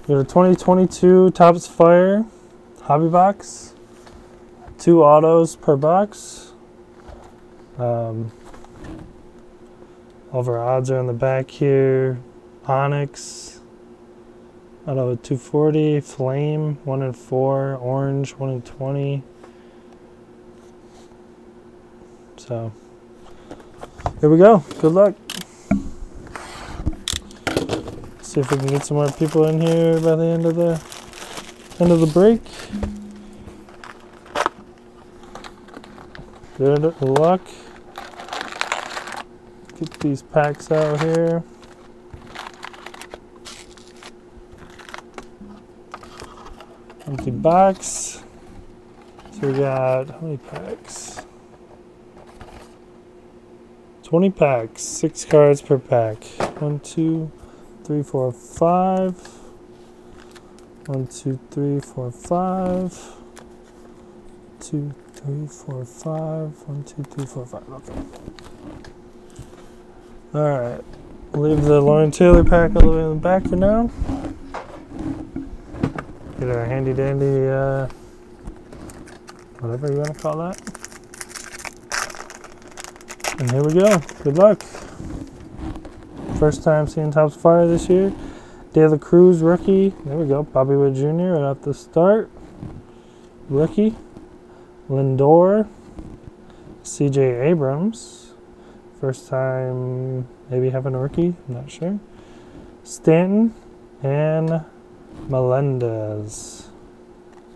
We got a 2022 Topps Fire hobby box. 2 autos per box. All of our odds are in the back here. Onyx, auto 240, Flame 1 in 4, Orange 1 in 20. So here we go. Good luck. See if we can get some more people in here by the end of the break. Good luck. Get these packs out here. Empty box. So we got how many packs? 20 packs, 6 cards per pack. 1, 2, 3, 4, 5. 1, 2, 3, 4, 5. 2, 3, 4, 5. 1, 2, 3, 4, 5. Okay. Alright. We'll leave the Lawrence Taylor pack all the way in the back for now. Get our handy dandy, whatever you want to call that. And here we go. Good luck. First time seeing Topps Fire this year. De La Cruz rookie. There we go. Bobby Witt Jr. right off the start. Rookie. Lindor. CJ Abrams. First time maybe having a rookie. I'm not sure. Stanton. And Melendez.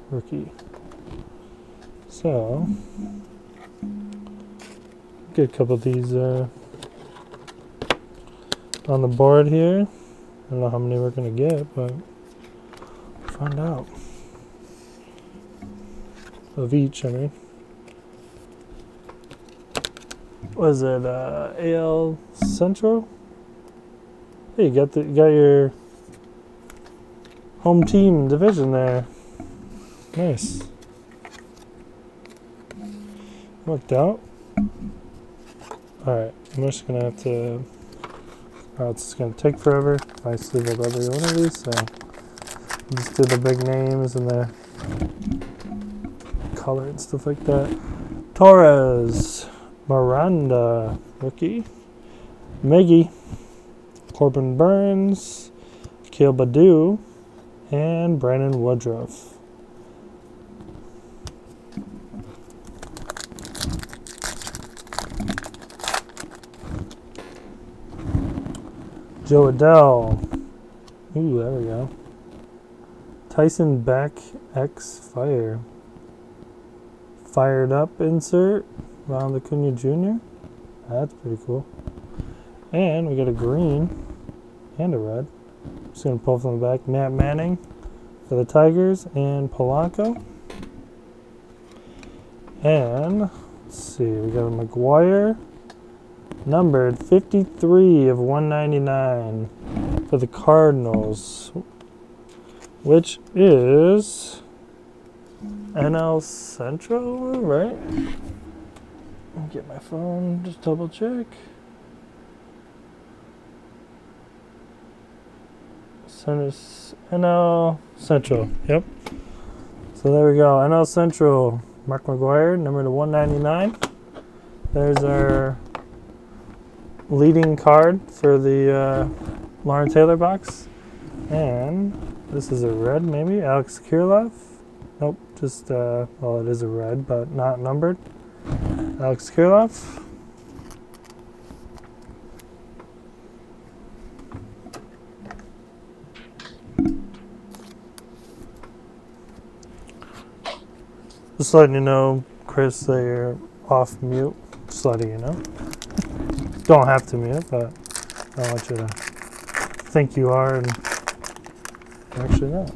Rookie. So get a couple of these on the board here. I don't know how many we're going to get, but we'll find out. Of each, I mean. Was it AL Central? Hey, you got your home team division there. Nice. Worked out. Alright, I'm just gonna have to, or it's gonna take forever if I sleeve up every one of these, so I'll just do the big names and the color and stuff like that. Torres, Miranda, rookie, Miggy, Corbin Burns, Akil Baddoo, and Brandon Woodruff. Joe Adele. Ooh, there we go. Tyson Beck X Fire. Fired up insert. Ronald Acuna Jr. That's pretty cool. And we got a green and a red. Just going to pull from the back. Matt Manning for the Tigers and Polanco. And let's see, we got a McGuire. Numbered 53 of 199 for the Cardinals, which is NL Central, right? Let me get my phone, just double check. NL Central, yep. So there we go, NL Central, Mark McGuire, number to 199. There's our leading card for the Lawrence Taylor box. And this is a red, maybe. Alex Kirilloff. Nope, just, well, it is a red, but not numbered. Alex Kirilloff. Just letting you know, Chris, that you're off mute. Just letting you know. Don't have to mute, but I want you to think you are and actually not.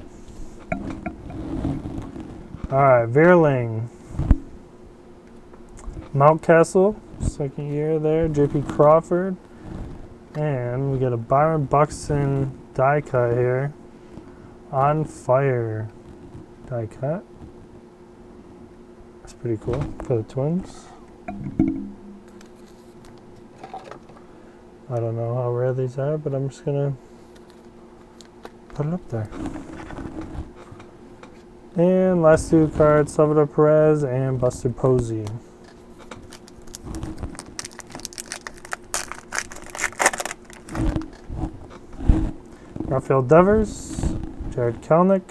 Alright, Veerling. Mountcastle, second year there. JP Crawford. And we got a Byron Buxton die cut here. On Fire die cut. That's pretty cool for the Twins. I don't know how rare these are, but I'm just gonna Put it up there. And last two cards, Salvador Perez and Buster Posey. Rafael Devers, Jared Kelenic,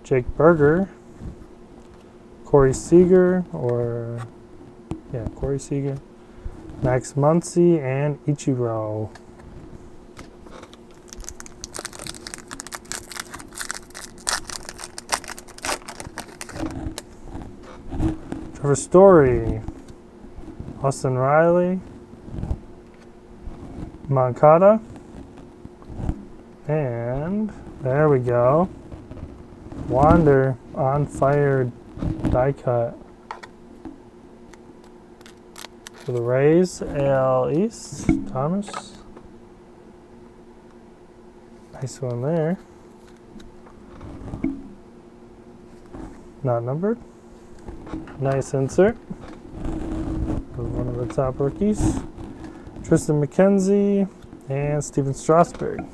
Jake Burger, Corey Seager, Corey Seager, Max Muncy, and Ichiro. Trevor Story, Austin Riley, Moncada, and there we go. Wander on fire die cut for the Rays. AL East, Thomas. Nice one there. Not numbered. Nice insert. One of the top rookies. Tristan McKenzie and Steven Strasburg.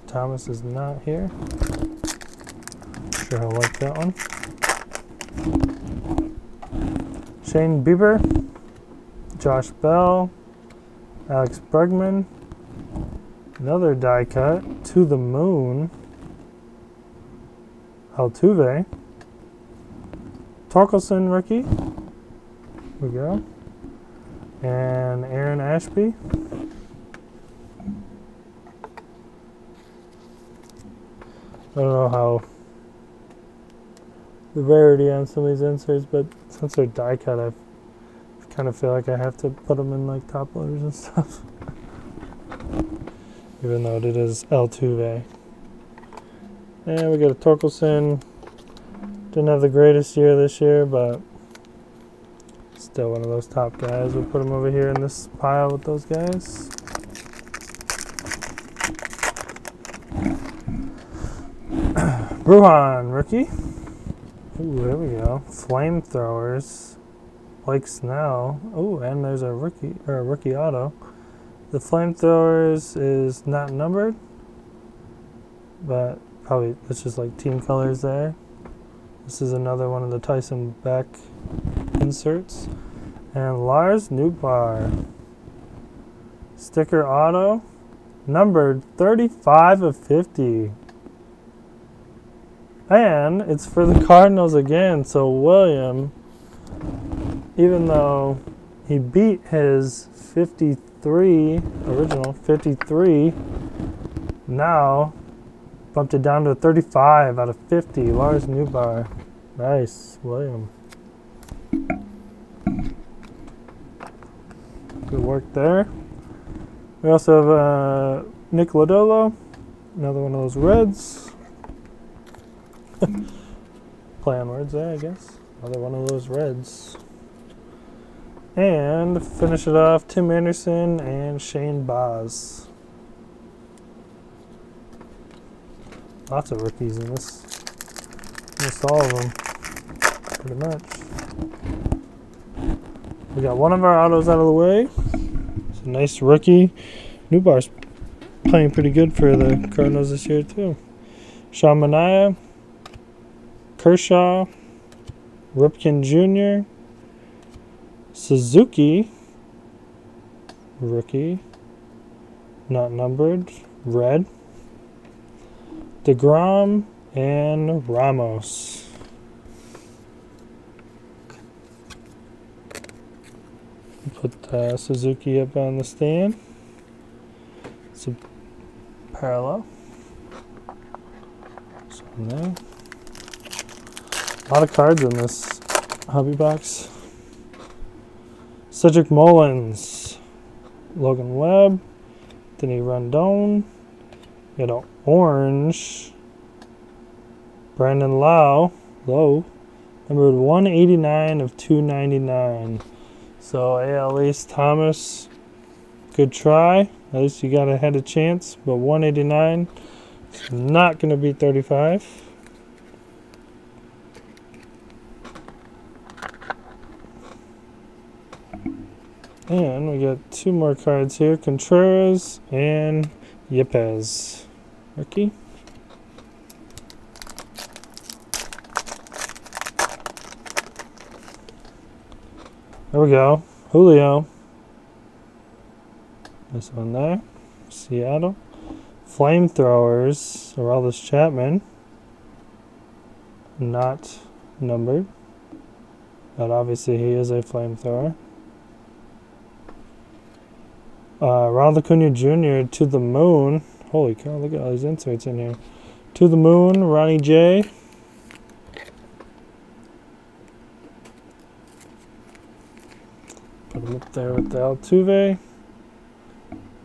Thomas is not here. Sure, I'll like that one. Shane Bieber, Josh Bell, Alex Bregman, another die cut, To the Moon, Altuve, Torkelson rookie, here we go, and Aaron Ashby. I don't know how the rarity on some of these inserts, but since they're die cut, I kind of feel like I have to put them in like top loaders and stuff. Even though it is Altuve. And we got a Torkelson. Didn't have the greatest year this year, but still one of those top guys. We'll put him over here in this pile with those guys. Bruhan, rookie. Ooh, there we go. Flamethrowers. Blake Snell. Ooh, and there's a rookie auto. The Flamethrowers is not numbered, but probably it's just like team colors there. This is another one of the Tyson Beck inserts. And Lars Nootbaar. Sticker auto. Numbered 35 of 50. And it's for the Cardinals again. So William, even though he beat his 53, original 53, now bumped it down to 35 out of 50. Lars Nootbaar. Nice, William. Good work there. We also have Nick Lodolo, another one of those Reds. Play on words there, I guess. Another one of those Reds. And finish it off, Tim Anderson and Shane Baz. Lots of rookies in this. Almost all of them, pretty much. We got one of our autos out of the way. It's a nice rookie. Nootbaar's playing pretty good for the Cardinals this year too. Sean Manaea, Kershaw, Ripken Jr., Suzuki, rookie, not numbered, red, DeGrom, and Ramos. Put Suzuki up on the stand. It's a parallel. So there. A lot of cards in this hobby box. Cedric Mullins, Logan Webb, Denny Rondon, got an orange, Brandon Lowe, number 189 of 299. So AL East Thomas, good try. At least you got had a chance, but 189 is not going to beat 35. And we got two more cards here, Contreras and Yepez. rookie. There we go. Julio. This one there. Seattle. Flamethrowers. Aroldis Chapman. Not numbered. But obviously he is a flamethrower. Ronald Acuna Jr. to the moon. Holy cow, look at all these inserts in here. To the moon, Ronnie J. Put him up there with the Altuve.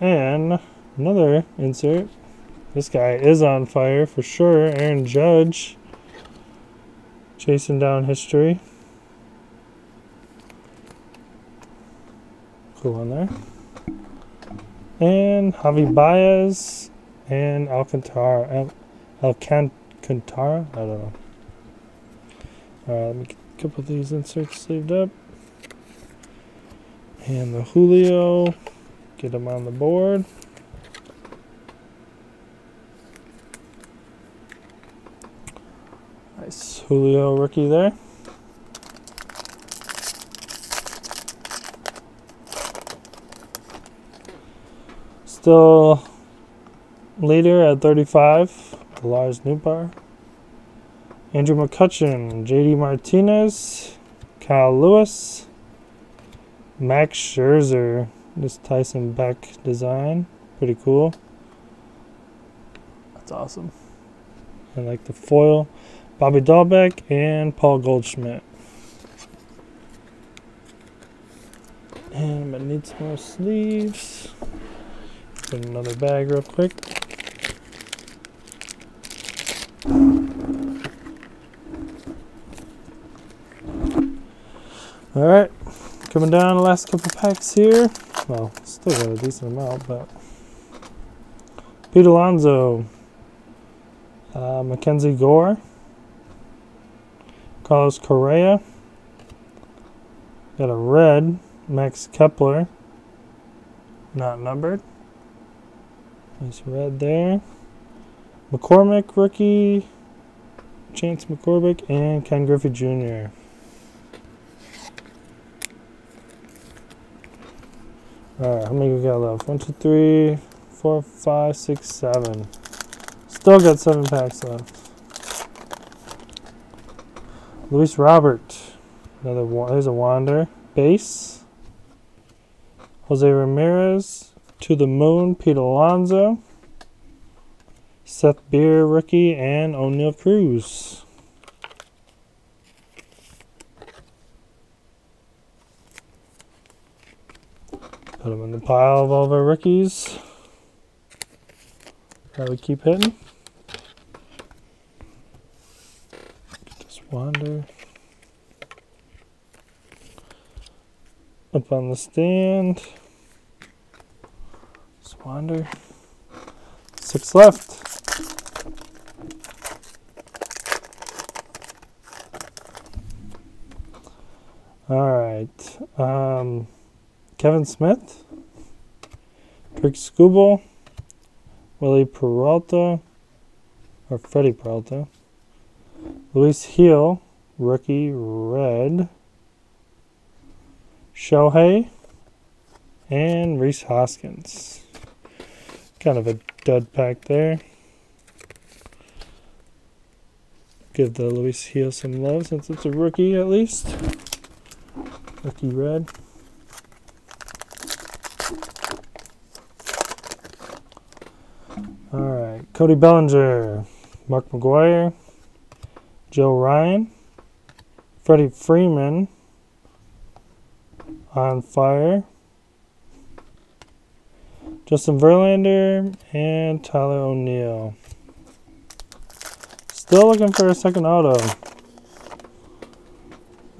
And another insert. This guy is on fire for sure. Aaron Judge. Chasing down history. Cool one there. And Javi Baez and Alcantara. Alcantara? I don't know. Alright, let me get a couple of these inserts sleeved up. And the Julio. Get him on the board. Nice Julio rookie there. Still leader at 35, Lars Nootbaar. Andrew McCutchen, JD Martinez, Kyle Lewis, Max Scherzer. This Tyson Beck design. Pretty cool. That's awesome. I like the foil. Bobby Dahlbeck and Paul Goldschmidt. And I'm gonna need some more sleeves. Put another bag real quick. Alright, coming down the last couple packs here. Well, still got a decent amount, but Pete Alonso, Mackenzie Gore, Carlos Correa, got a red, Max Kepler, not numbered. Nice red there. McCormick rookie, Chance McCormick, and Ken Griffey Jr. Alright, how many we got left? 1, 2, 3, 4, 5, 6, 7. Still got 7 packs left. Luis Robert. Another one. There's a Wander. Base. Jose Ramirez. To the moon. Pete Alonso. Seth Beer rookie. And O'Neal Cruz. Put them in the pile of all of our rookies. Probably keep hitting. Just Wander. Up on the stand. Just Wander. 6 left. Alright. Kevin Smith, Rick Skubal, Willie Peralta, or Freddie Peralta, Luis Heel, rookie red, Shohei, and Rhys Hoskins. Kind of a dud pack there. Give the Luis Heel some love since it's a rookie at least. Rookie red. Alright, Cody Bellinger, Mark McGwire, Joe Ryan, Freddie Freeman, on fire, Justin Verlander, and Tyler O'Neill. Still looking for a second auto.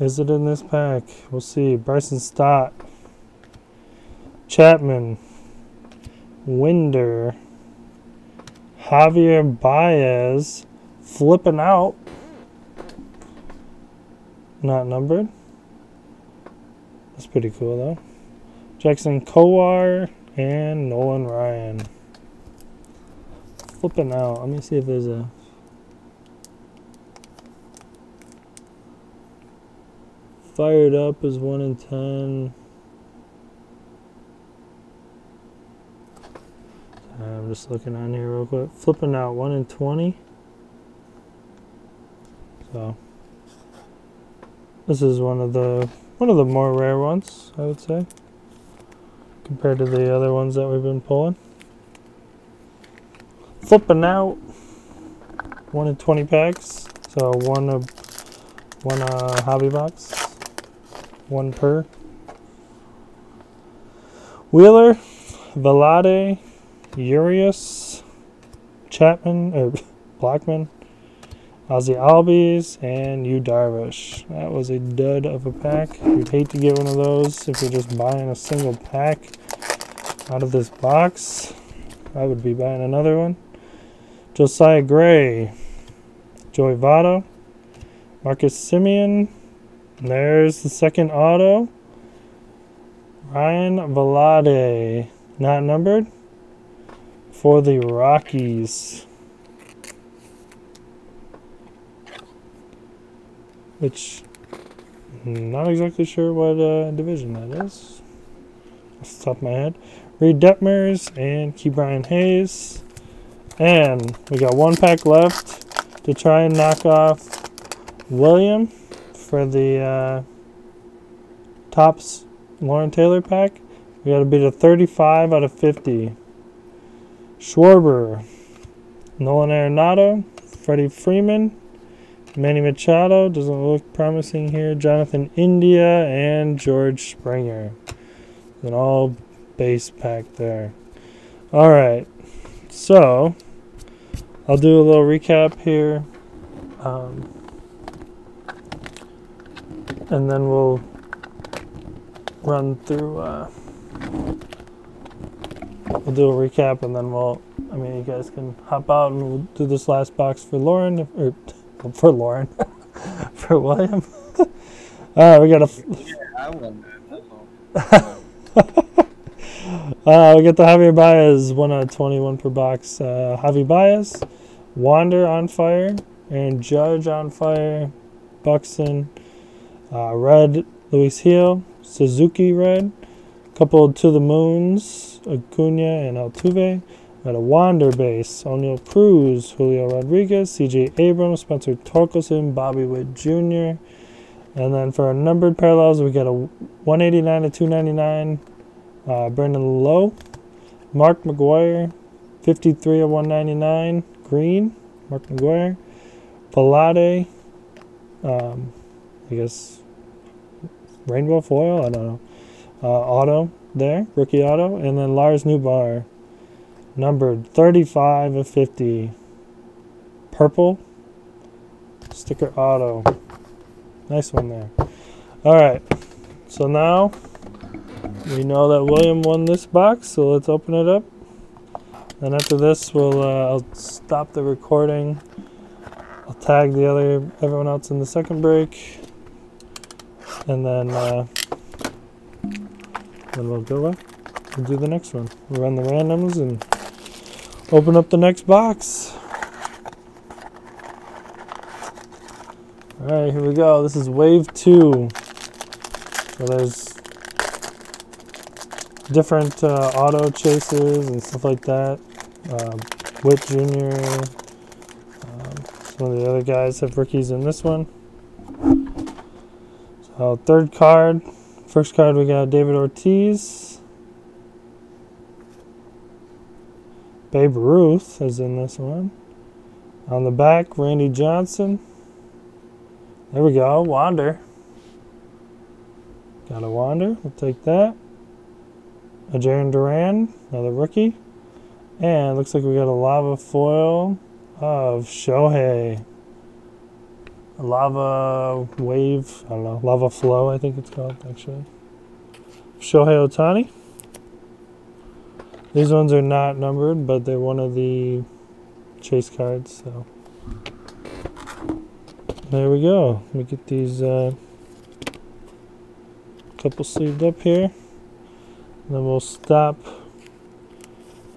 Is it in this pack? We'll see. Bryson Stott, Chapman, Winder, Javier Baez, flipping out. Not numbered. That's pretty cool though. Jackson Kowar and Nolan Ryan. flipping out. Let me see if there's a... Fired Up is 1 in 10. I'm just looking on here real quick. Flipping out 1 in 20. So this is one of the more rare ones, I would say, compared to the other ones that we've been pulling. Flipping out 1 in 20 packs. So one hobby box. 1 per. Wheeler, Velade, Urias, Chapman, or Blackman, Ozzy Albies, and Yu Darvish. That was a dud of a pack. You'd hate to get one of those if you're just buying a single pack out of this box. I would be buying another one. Josiah Gray, Joey Votto, Marcus Semien. There's the second auto. Ryan Velade, not numbered, for the Rockies. Which, not exactly sure what division that is, off the top of my head. Reed Detmers and Ke'Bryan Hayes. And we got 1 pack left to try and knock off William for the Topps Lauren Taylor pack. We got to beat a 35 out of 50. Schwarber, Nolan Arenado, Freddie Freeman, Manny Machado, doesn't look promising here, Jonathan India, and George Springer. An all base pack there. Alright, so I'll do a little recap here. And then we'll run through, we'll do a recap, and then you guys can hop out and we'll do this last box for Lauren, or for Lauren, for William. We got I won that. we got the Javier Baez 1 out of 21 per box. Javi Baez, Wander on fire, and Judge on fire, Buxton, red Luis Gil, Suzuki red, couple to the moons, Acuna and Altuve. Got a Wander base, O'Neal Cruz, Julio Rodriguez, CJ Abrams, Spencer Torkelson, Bobby Witt Jr. And then for our numbered parallels, we got a 189 to 299, Brandon Lowe, Mark McGwire, 53 of 199, green, Mark McGwire, Velade, I guess rainbow foil, I don't know, auto there, rookie auto, and then Lars Newbar, numbered 35 of 50, purple, sticker auto. Nice one there. Alright, so now we know that William won this box, so let's open it up. And after this, I'll stop the recording. I'll tag everyone else in the second break, and then we'll go up and do the next one. We'll run the randoms and open up the next box. Alright, here we go. This is wave 2. So there's different auto chases and stuff like that. Witt Jr. Some of the other guys have rookies in this one. So third card. First card we got David Ortiz. Babe Ruth is in this one. On the back, Randy Johnson. There we go, Wander. Got a Wander, we'll take that. A Jarren Duran, another rookie. And looks like we got a lava foil of Shohei. A lava wave, I don't know, lava flow I think it's called actually. Shohei Ohtani. These ones are not numbered, but they're one of the chase cards, so. There we go. Let me get these couple sleeved up here. And then we'll stop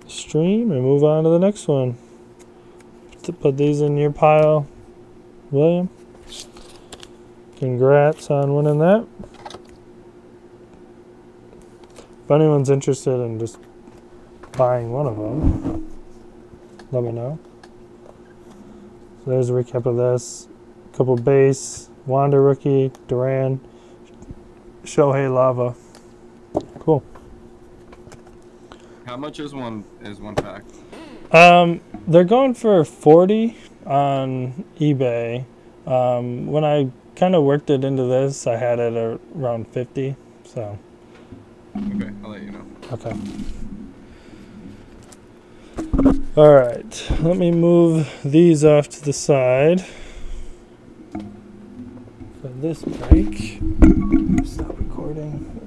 the stream and move on to the next one. to put these in your pile, William. Congrats on winning that. If anyone's interested in just buying one of them, let me know. So there's a recap of this. A couple base, Wanda rookie, Duran, Shohei Lava. Cool. How much is one pack? They're going for 40 on eBay. When I kind of worked it into this, I had it around 50. So. Okay, I'll let you know. Okay. All right. Let me move these off to the side for this break. Stop recording.